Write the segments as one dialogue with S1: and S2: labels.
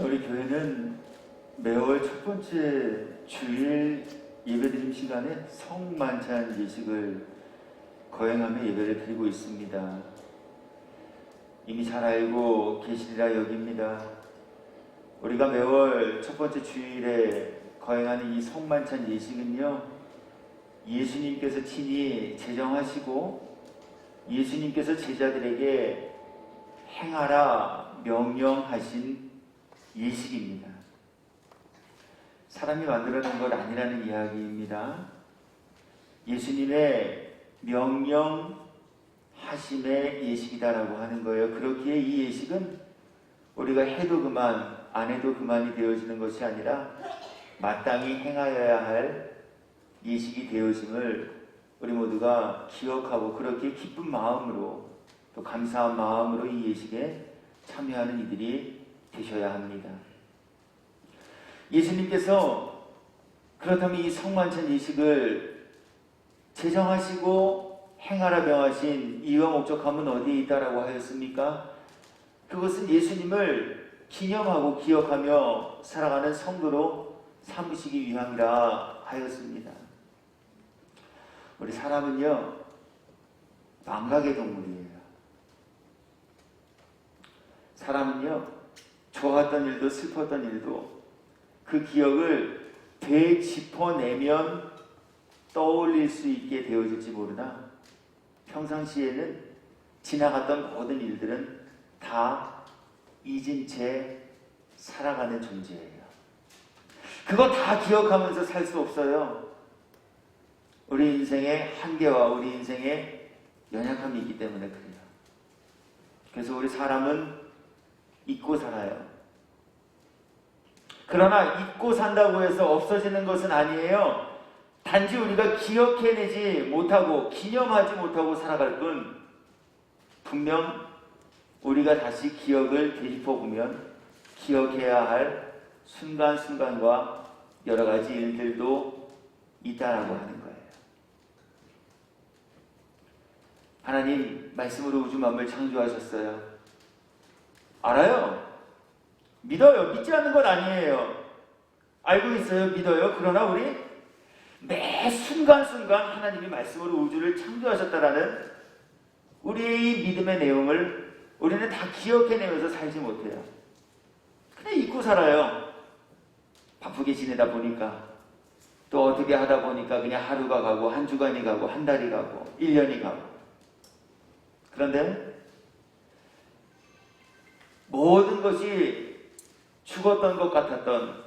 S1: 우리 교회는 매월 첫 번째 주일 예배드림 시간에 성만찬 예식을 거행하며 예배를 드리고 있습니다. 이미 잘 알고 계시리라 여깁니다. 우리가 매월 첫 번째 주일에 거행하는 이 성만찬 예식은요, 예수님께서 친히 제정하시고 예수님께서 제자들에게 행하라 명령하신 예식입니다. 사람이 만들어낸 것 아니라는 이야기입니다. 예수님의 명령하심의 예식이다라고 하는 거예요. 그렇기에 이 예식은 우리가 해도 그만, 안 해도 그만이 되어지는 것이 아니라 마땅히 행하여야 할 예식이 되어짐을 우리 모두가 기억하고 그렇게 기쁜 마음으로 또 감사한 마음으로 이 예식에 참여하는 이들이 되셔야 합니다. 예수님께서 그렇다면 이 성만찬 예식을 제정하시고 행하라 명하신 이유와 목적함은 어디에 있다라고 하였습니까? 그것은 예수님을 기념하고 기억하며 살아가는 성도로 삼으시기 위함이라 하였습니다. 우리 사람은요, 망각의 동물이에요. 사람은요, 좋았던 일도 슬펐던 일도 그 기억을 되짚어내면 떠올릴 수 있게 되어질지 모르나 평상시에는 지나갔던 모든 일들은 다 잊은 채 살아가는 존재예요. 그거 다 기억하면서 살 수 없어요. 우리 인생의 한계와 우리 인생의 연약함이 있기 때문에 그래요. 그래서 우리 사람은 잊고 살아요. 그러나 잊고 산다고 해서 없어지는 것은 아니에요. 단지 우리가 기억해내지 못하고 기념하지 못하고 살아갈 뿐, 분명 우리가 다시 기억을 되짚어보면 기억해야 할 순간순간과 여러 가지 일들도 있다라고 하는 거예요. 하나님 말씀으로 우주 만물 창조하셨어요. 알아요. 믿어요. 믿지 않는 건 아니에요. 알고 있어요. 믿어요. 그러나 우리 매 순간순간 하나님이 말씀으로 우주를 창조하셨다라는 우리의 이 믿음의 내용을 우리는 다 기억해내면서 살지 못해요. 그냥 잊고 살아요. 바쁘게 지내다 보니까, 또 어떻게 하다 보니까 그냥 하루가 가고 한 주간이 가고 한 달이 가고 1년이 가고. 그런데 모든 것이 죽었던 것 같았던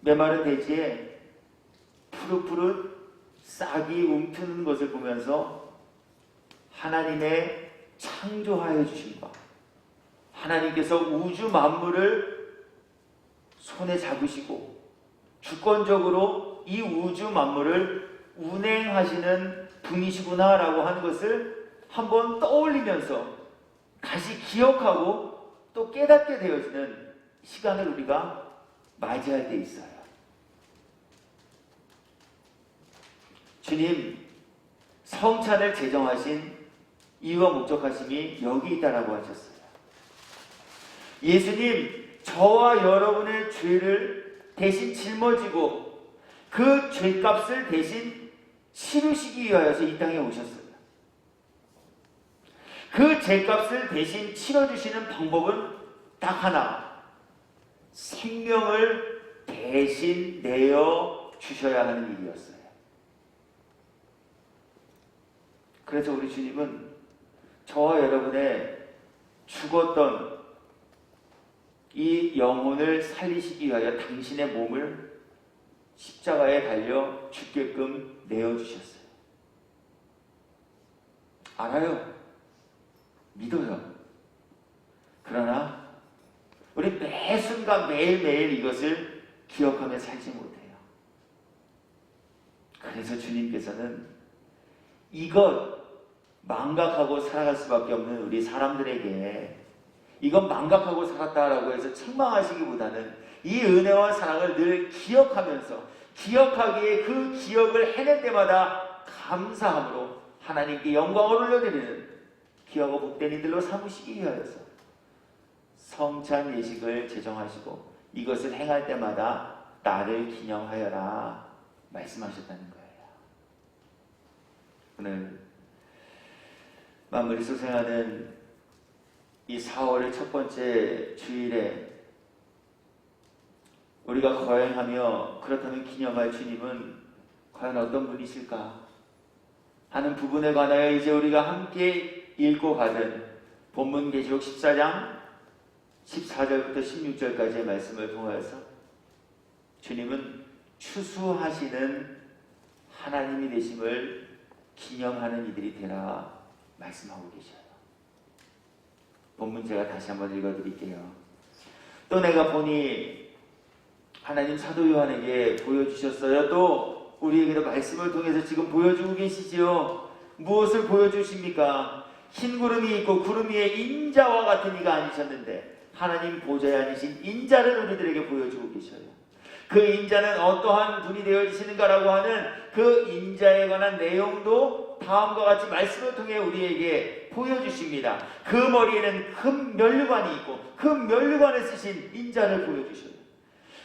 S1: 메마른 대지에 푸릇푸릇 싹이 움트는 것을 보면서 하나님의 창조하여 주신 것, 하나님께서 우주 만물을 손에 잡으시고 주권적으로 이 우주 만물을 운행하시는 분이시구나라고 하는 것을 한번 떠올리면서 다시 기억하고 또 깨닫게 되어지는 시간을 우리가 맞이할 때 있어요. 주님, 성찬을 제정하신 이유와 목적하심이 여기 있다라고 하셨어요. 예수님, 저와 여러분의 죄를 대신 짊어지고 그 죄값을 대신 치르시기 위하여서 이 땅에 오셨어요. 그 죄값을 대신 치러주시는 방법은 딱 하나, 생명을 대신 내어 주셔야 하는 일이었어요. 그래서 우리 주님은 저와 여러분의 죽었던 이 영혼을 살리시기 위하여 당신의 몸을 십자가에 달려 죽게끔 내어주셨어요. 알아요. 믿어요. 그러나 우리 매 순간 매일매일 이것을 기억하며 살지 못해요. 그래서 주님께서는 이것 망각하고 살아갈 수밖에 없는 우리 사람들에게 이건 망각하고 살았다라고 해서 책망하시기보다는 이 은혜와 사랑을 늘 기억하면서 기억하기에 그 기억을 해낼 때마다 감사함으로 하나님께 영광을 올려드리는 귀하고 복된 이들로 삼으시기 위하여서 성찬 예식을 제정하시고 이것을 행할 때마다 나를 기념하여라 말씀하셨다는 거예요. 오늘 만물이 소생하는 이 4월의 첫 번째 주일에 우리가 거행하며 그렇다면 기념할 주님은 과연 어떤 분이실까 하는 부분에 관하여 이제 우리가 함께 읽고 가는 본문 계시록 14장 14절부터 16절까지의 말씀을 통하여서 주님은 추수하시는 하나님이 되심을 기념하는 이들이 되라 말씀하고 계셔요. 본문 제가 다시 한번 읽어드릴게요. 또 내가 보니 하나님 사도 요한에게 보여주셨어요. 또 우리에게도 말씀을 통해서 지금 보여주고 계시지요. 무엇을 보여주십니까? 흰 구름이 있고 구름 위에 인자와 같은 이가 앉으셨는데 하나님 보좌에 앉으신 인자를 우리들에게 보여주고 계셔요. 그 인자는 어떠한 분이 되어지시는가라고 하는 그 인자에 관한 내용도 다음과 같이 말씀을 통해 우리에게 보여주십니다. 그 머리에는 금 면류관이 있고 그 면류관에 쓰신 인자를 보여주셔요.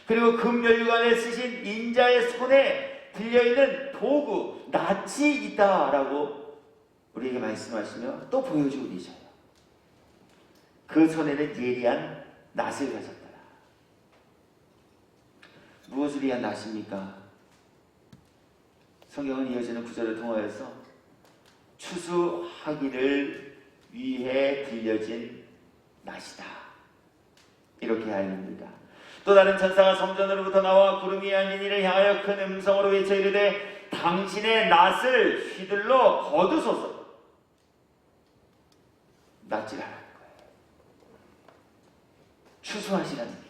S1: 그리고 금 면류관에 쓰신 인자의 손에 들려있는 도구, 낫이 있다라고 우리에게 말씀하시며 또 보여주고 계셔요. 그 손에는 예리한 낫을 가졌더라. 무엇을 위한 낫입니까? 성경은 이어지는 구절을 통하여서 추수하기를 위해 들려진 낫이다 이렇게 알립니다. 또 다른 천사가 성전으로부터 나와 구름 위에 앉은 이를 향하여 큰 음성으로 외쳐 이르되 당신의 낫을 휘둘러 거두소서. 낫질하라는 거예요. 추수하시라는 얘기.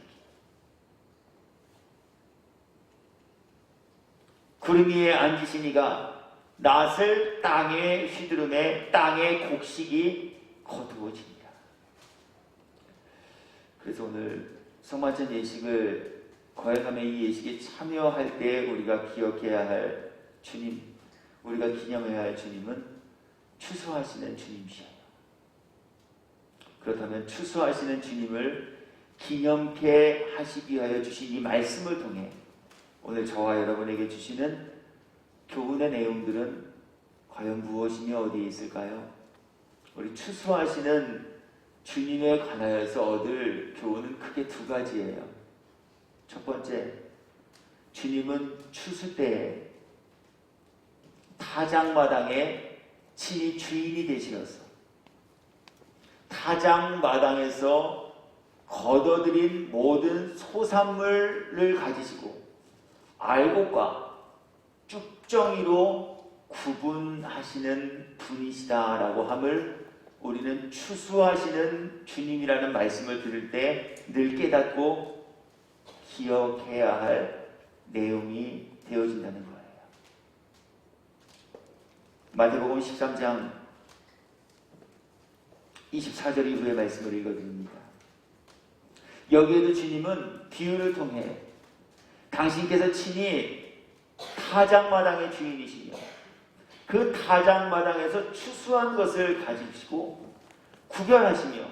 S1: 구름 위에 앉으신 이가 낫을 땅에 휘두르매 땅의 곡식이 거두어집니다. 그래서 오늘 성만찬 예식을 거행하며 이 예식에 참여할 때 우리가 기억해야 할 주님, 우리가 기념해야 할 주님은 추수하시는 주님이셔요. 그렇다면 추수하시는 주님을 기념케 하시기 위하여 주신 이 말씀을 통해 오늘 저와 여러분에게 주시는 교훈의 내용들은 과연 무엇이며 어디에 있을까요? 우리 추수하시는 주님에 관하여서 얻을 교훈은 크게 두 가지예요. 첫 번째, 주님은 추수 때에 타작마당에 친히 주인이 되시어서 타작마당에서 거둬들인 모든 소산물을 가지시고 알곡과 쭉정이로 구분하시는 분이시다라고 함을 우리는 추수하시는 주님이라는 말씀을 들을 때 늘 깨닫고 기억해야 할 내용이 되어진다는 거예요. 마태복음 13장 24절 이후의 말씀을 읽어드립니다. 여기에도 주님은 비유를 통해 당신께서 친히 타작마당의 주인이시며 그 타작마당에서 추수한 것을 가지시고 구별하시며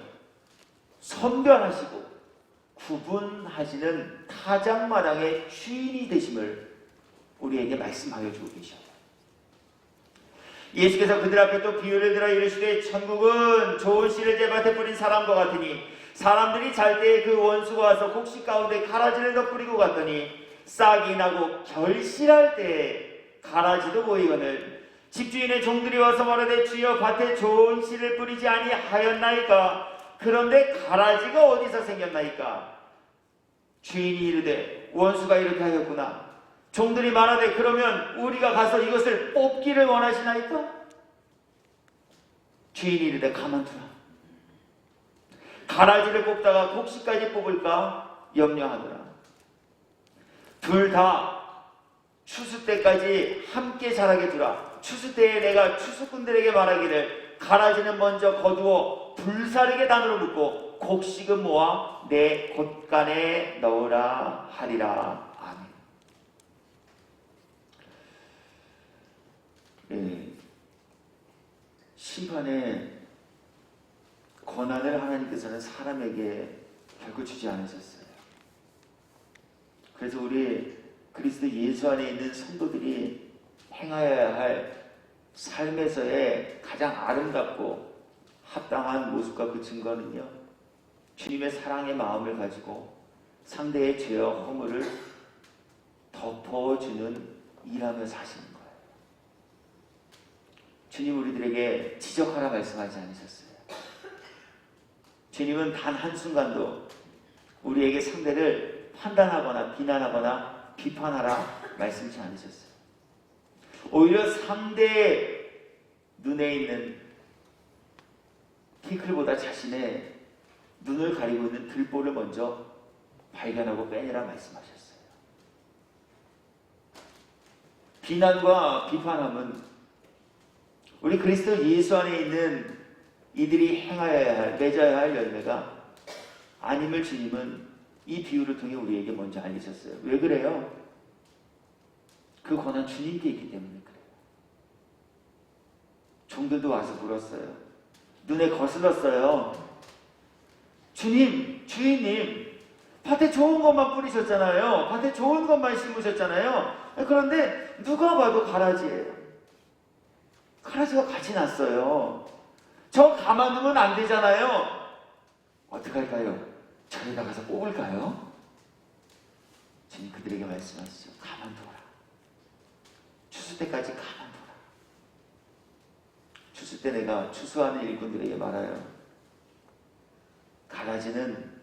S1: 선별하시고 구분하시는 타작마당의 주인이 되심을 우리에게 말씀하여 주고 계셔요. 예수께서 그들 앞에 또 비유를 들어 이르시되 천국은 좋은 씨를 제밭에 뿌린 사람과 같으니 사람들이 잘 때에 그 원수가 와서 곡식 가운데 가라지를 덧뿌리고 갔더니 싹이 나고 결실할 때에 가라지도 보이거늘 집주인의 종들이 와서 말하되 주여 밭에 좋은 씨를 뿌리지 아니하였나이까? 그런데 가라지가 어디서 생겼나이까? 주인이 이르되 원수가 이렇게 하였구나. 종들이 말하되 그러면 우리가 가서 이것을 뽑기를 원하시나이까? 주인이 이르되 가만두라. 가라지를 뽑다가 곡식까지 뽑을까 염려하노라. 둘 다 추수 때까지 함께 자라게 두라. 추수 때에 내가 추수꾼들에게 말하기를 가라지는 먼저 거두어 불사르게 단으로 묶고 곡식은 모아 내 곶간에 넣으라 하리라. 아멘. 네. 심판의 권한을 하나님께서는 사람에게 결코 주지 않으셨어요. 그래서 우리 그리스도 예수 안에 있는 성도들이 행하여야 할 삶에서의 가장 아름답고 합당한 모습과 그 증거는요, 주님의 사랑의 마음을 가지고 상대의 죄와 허물을 덮어주는 일하며 사시는 거예요. 주님 우리들에게 지적하라 말씀하지 않으셨어요. 주님은 단 한순간도 우리에게 상대를 판단하거나 비난하거나 비판하라 말씀하지 않으셨어요. 오히려 상대의 눈에 있는 티끌보다 자신의 눈을 가리고 있는 들보를 먼저 발견하고 빼내라 말씀하셨어요. 비난과 비판함은 우리 그리스도 예수 안에 있는 이들이 행하여야 할, 맺어야 할 열매가 아님을 주님은 이 비유를 통해 우리에게 먼저 알리셨어요. 왜 그래요? 그 권한 주님께 있기 때문에 그래요. 종들도 와서 물었어요. 눈에 거슬렀어요. 주님, 주인님, 밭에 좋은 것만 뿌리셨잖아요. 밭에 좋은 것만 심으셨잖아요. 그런데 누가 봐도 가라지예요. 가라지가 같이 났어요. 저 가만두면 안 되잖아요. 어떡할까요? 저희가 가서 뽑을까요? 주님 그들에게 말씀하시죠. 가만두어라. 추수 때까지 가만두어라. 추수 때 내가 추수하는 일꾼들에게 말아요. 가라지는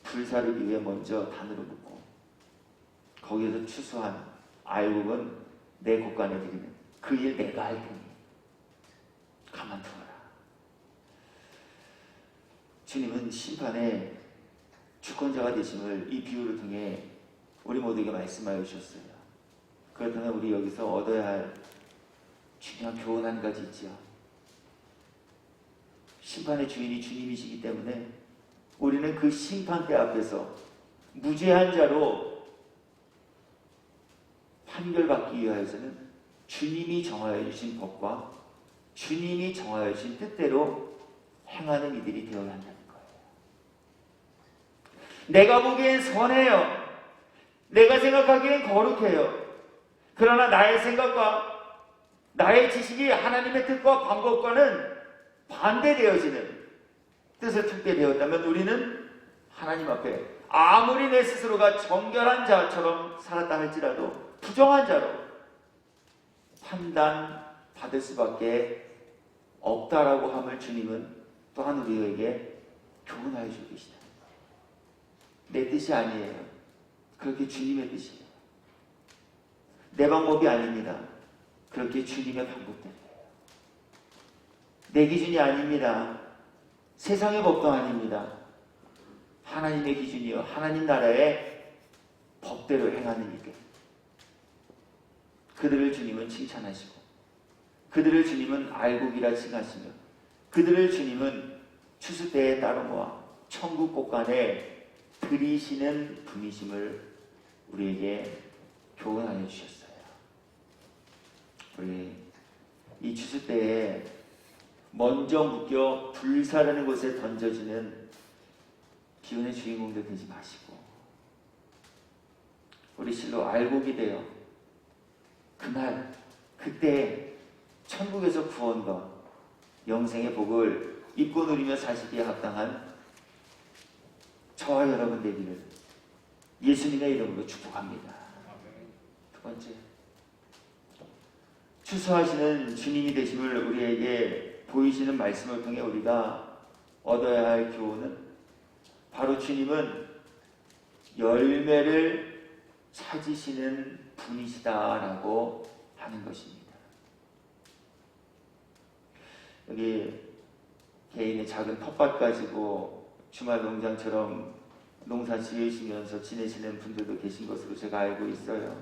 S1: 불사르기 위해 먼저 단으로 묶고 거기에서 추수한 알곡은 내 곳간에 드리는 그 일 내가 할 테니 가만두어라. 주님은 심판의 주권자가 되심을 이 비유를 통해 우리 모두에게 말씀하여 주셨어요. 그렇다면 우리 여기서 얻어야 할 중요한 교훈 한 가지 있죠. 심판의 주인이 주님이시기 때문에 우리는 그 심판대 앞에서 무죄한 자로 판결받기 위하여서는 주님이 정하여 주신 법과 주님이 정하여 주신 뜻대로 행하는 이들이 되어야 한다는 거예요. 내가 보기엔 선해요. 내가 생각하기엔 거룩해요. 그러나 나의 생각과 나의 지식이 하나님의 뜻과 방법과는 반대되어지는 뜻을 품게 되었다면 우리는 하나님 앞에 아무리 내 스스로가 정결한 자처럼 살았다 할지라도 부정한 자로 판단받을 수밖에 없다라고 함을 주님은 또한 우리에게 교훈하여 주고 계시다. 내 뜻이 아니에요. 그렇게 주님의 뜻이에요. 내 방법이 아닙니다. 그렇게 주님의 방법대로예요. 내 기준이 아닙니다. 세상의 법도 아닙니다. 하나님의 기준이요. 하나님 나라의 법대로 행하는 이들. 그들을 주님은 칭찬하시고 그들을 주님은 알곡이라 칭하시며 그들을 주님은 추수 때에 따로 모아 천국 곳간에 들이시는 분이심을 우리에게 교훈하여 주셨어요. 우리 이 추수 때에 먼저 묶여 불사르는 곳에 던져지는 기운의 주인공들 되지 마시고 우리 실로 알곡이 되어 그날 그때 천국에서 구원과 영생의 복을 입고 누리며 사시기에 합당한 저와 여러분 되기를 예수님의 이름으로 축복합니다. 두 번째, 추수하시는 주님이 되심을 우리에게 보이시는 말씀을 통해 우리가 얻어야 할 교훈은 바로 주님은 열매를 찾으시는 분이시다라고 하는 것입니다. 여기 개인의 작은 텃밭 가지고 주말 농장처럼 농사 지으시면서 지내시는 분들도 계신 것으로 제가 알고 있어요.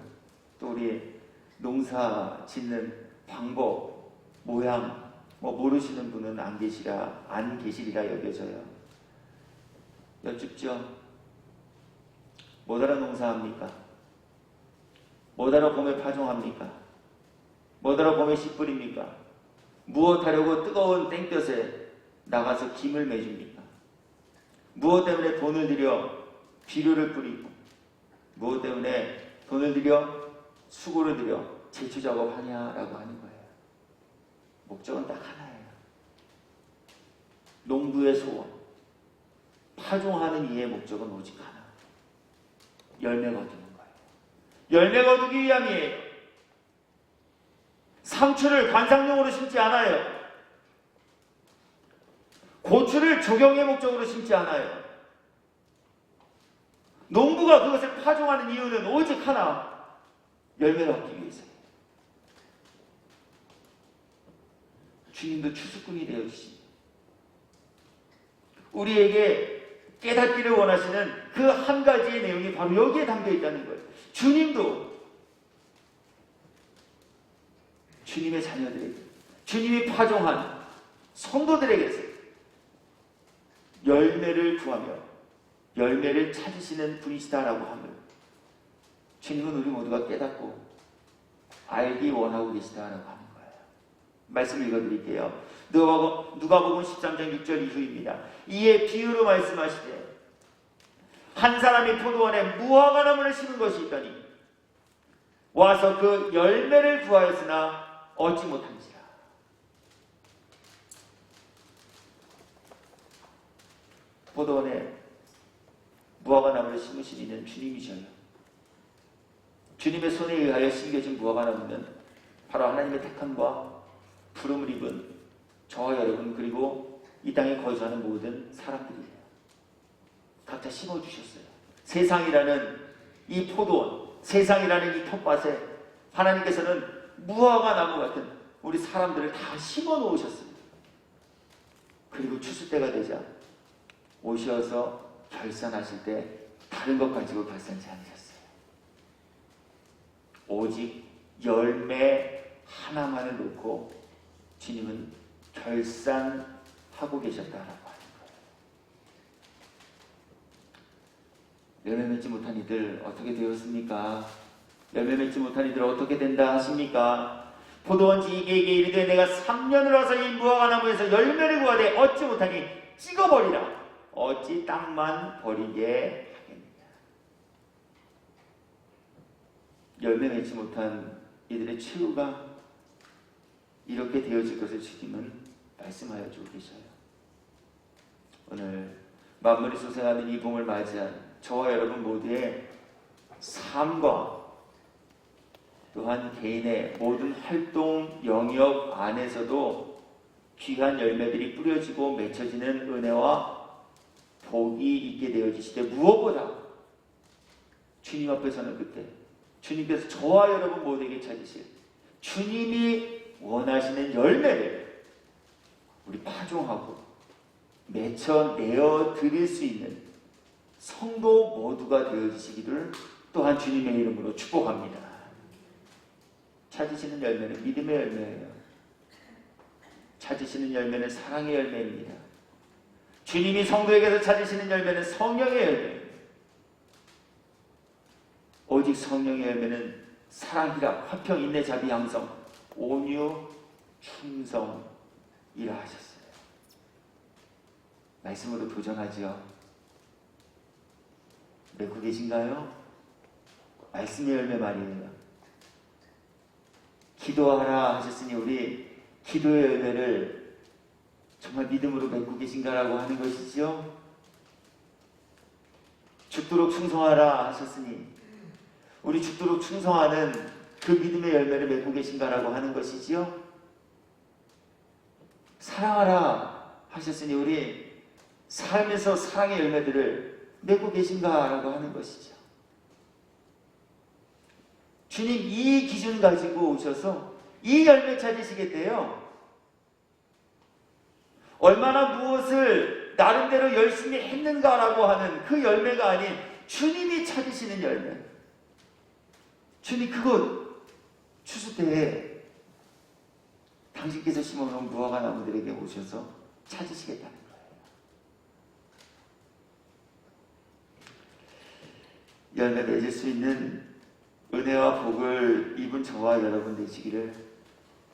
S1: 또 우리 농사 짓는 방법, 모양 모르시는 분은 안 계시리라 여겨져요. 여쭙죠. 뭐하러 농사합니까? 뭐하러 봄에 파종합니까? 뭐하러 봄에 씨 뿌립니까? 무엇하려고 뜨거운 땡볕에 나가서 김을 매줍니까? 무엇 때문에 돈을 들여 비료를 뿌리고, 무엇 때문에 돈을 들여 수고를 들여 제초 작업하냐라고 하는 거예요. 목적은 딱 하나예요. 농부의 소원, 파종하는 이의 목적은 오직 하나. 열매 거두는 거예요. 열매 거두기 위함이에요. 상추를 관상용으로 심지 않아요. 고추를 조경의 목적으로 심지 않아요. 농부가 그것을 파종하는 이유는 오직 하나, 열매를 얻기 위해서예요. 주님도 추수꾼이 되어주십니다. 우리에게 깨닫기를 원하시는 그 한 가지의 내용이 바로 여기에 담겨 있다는 거예요. 주님도 주님의 자녀들에게, 주님이 파종한 성도들에게서 열매를 구하며 열매를 찾으시는 분이시다라고 함을 주님은 우리 모두가 깨닫고 알기 원하고 계시다라고 하는 거예요. 말씀 읽어드릴게요. 누가복음 13장 6절 이후입니다. 이에 비유로 말씀하시되 한 사람이 포도원에 무화과 나무를 심은 것이 있더니 와서 그 열매를 구하였으나 얻지 못한지라. 포도원에 무화과 나무를 심으신 이는 주님이셔요. 주님의 손에 의하여 심겨진 무화과 나무는 바로 하나님의 택함과 부름을 입은 저와 여러분, 그리고 이 땅에 거주하는 모든 사람들이에요. 각자 심어주셨어요. 세상이라는 이 포도원, 세상이라는 이 텃밭에 하나님께서는 무화과 나무 같은 우리 사람들을 다 심어 놓으셨습니다. 그리고 추수 때가 되자 오셔서 결산하실 때 다른 것 가지고 결산치 않으셨어요. 오직 열매 하나만을 놓고 주님은 결산하고 계셨다라고 하는 거예요. 열매 맺지 못한 이들 어떻게 되었습니까? 열매 맺지 못한 이들 어떻게 된다 하십니까? 포도원 지기에게 이르되 내가 3년을 와서 이 무화과 나무에서 열매를 구하되 얻지 못하니 찍어버리라. 어찌 땅만 버리게 하겠느냐. 열매 맺지 못한 이들의 최후가 이렇게 되어질 것을 주님은 말씀하여 주고 계셔요. 오늘 만물이 소생하는 이 봄을 맞이한 저와 여러분 모두의 삶과 또한 개인의 모든 활동 영역 안에서도 귀한 열매들이 뿌려지고 맺혀지는 은혜와 복이 있게 되어지시되, 무엇보다 주님 앞에서는 그때 주님께서 저와 여러분 모두에게 찾으실 주님이 원하시는 열매를 우리 파종하고 맺혀내어 드릴 수 있는 성도 모두가 되어지시기를 또한 주님의 이름으로 축복합니다. 찾으시는 열매는 믿음의 열매예요. 찾으시는 열매는 사랑의 열매입니다. 주님이 성도에게서 찾으시는 열매는 성령의 열매입니다. 오직 성령의 열매는 사랑, 희락, 화평, 인내, 자비, 양성, 온유, 충성이라 하셨어요. 말씀으로 도전하지요. 맺고 계신가요? 말씀의 열매 말이에요. 기도하라 하셨으니 우리 기도의 열매를 정말 믿음으로 맺고 계신가라고 하는 것이죠. 죽도록 충성하라 하셨으니 우리 죽도록 충성하는 그 믿음의 열매를 맺고 계신가라고 하는 것이지요. 사랑하라 하셨으니 우리 삶에서 사랑의 열매들을 맺고 계신가라고 하는 것이죠. 주님 이 기준 가지고 오셔서 이 열매 찾으시겠대요. 얼마나 무엇을 나름대로 열심히 했는가라고 하는 그 열매가 아닌 주님이 찾으시는 열매. 주님 그것 추수 때에 당신께서 심어놓은 무화과 나무들에게 오셔서 찾으시겠다는 거예요. 열매 맺을 수 있는 은혜와 복을 입은 저와 여러분 되시기를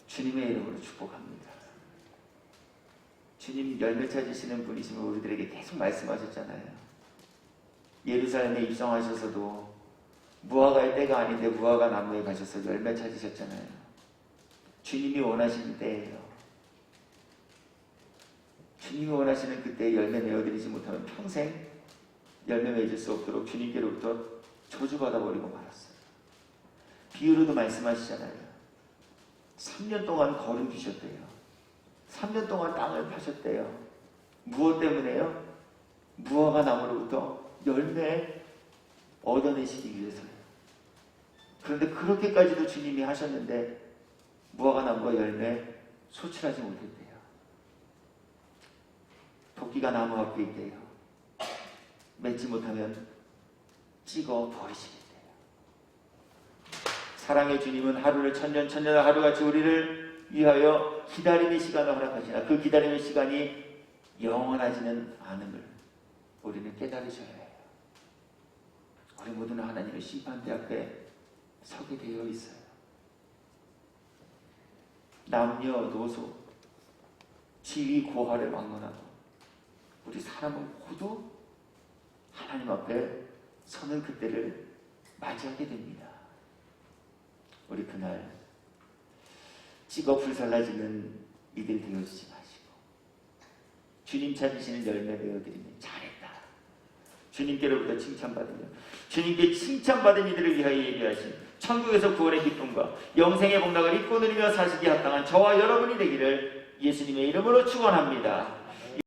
S1: 주님의 이름으로 축복합니다. 주님 열매 찾으시는 분이시면 우리들에게 계속 말씀하셨잖아요. 예루살렘에 입성하셔서도 무화과의 때가 아닌데 무화과 나무에 가셔서 열매 찾으셨잖아요. 주님이 원하시는 때예요. 주님이 원하시는 그때에 열매 내어드리지 못하면 평생 열매 맺을 수 없도록 주님께로부터 저주받아버리고 말았어요. 비유로도 말씀하시잖아요. 3년 동안 거름 피셨대요. 3년 동안 땅을 파셨대요. 무엇 때문에요? 무화과 나무로부터 열매 얻어내시기 위해서요. 그런데 그렇게까지도 주님이 하셨는데 무화과 나무가 열매 소출하지 못했대요. 토끼가 나무 앞에 있대요. 맺지 못하면 찍어 버리시겠대요. 사랑의 주님은 하루를 천년을 하루같이 우리를 위하여 기다림의 시간을 허락하시나 그 기다림의 시간이 영원하지는 않음을 우리는 깨달으셔야 해요. 우리 모두는 하나님의 심판대 앞에 서게 되어 있어요. 남녀노소 지위 고하를 막론하고 우리 사람은 모두 하나님 앞에 서는 그때를 맞이하게 됩니다. 우리 그날 찍어 불살라지는 이들 되어주지 마시고 주님 찾으시는 열매 내어드리면 잘했다. 주님께로부터 칭찬받으며 주님께 칭찬받은 이들을 위하여 예비하신 천국에서 구원의 기쁨과 영생의 복락을 입고 누리며 사시기에 합당한 저와 여러분이 되기를 예수님의 이름으로 축원합니다.